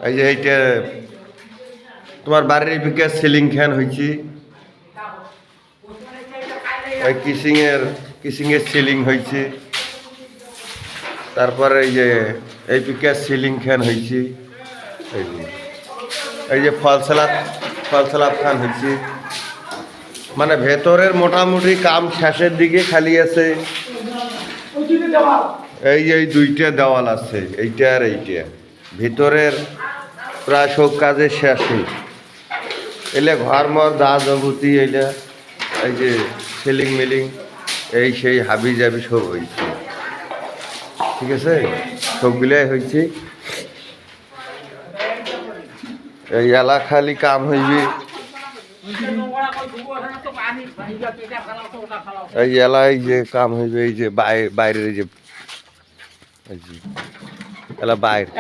এই যে এইটা তোমার বাড়ির বিকাশ সিলিং ফ্যান হয়েছি, ওই কিসিংয়ের সিলিং হয়েছে, তারপরে এই বিকাশ সিলিং ফ্যান হয়েছে, এই যে ফলসলাপ ফ্যান হয়েছে। মানে ভেতরের মোটামুটি কাম শেষের দিকে, খালি আছে এই যে এই দুইটা দেওয়াল আছে, এইটা আর এইটা। ভিতরের প্রায় সব কাজের শেষই, এলে ঘর মর দা জগতি, এইটা এই যে সিলিং মিলিং এই সেই হাবি জাবি সব হয়েছে, ঠিক আছে, সবগুলাই হয়েছে। এই এলা খালি কাম হইবে, এই এলাই যে কাম হইবে, এই যে বাইরের এই যে এলা বাইরে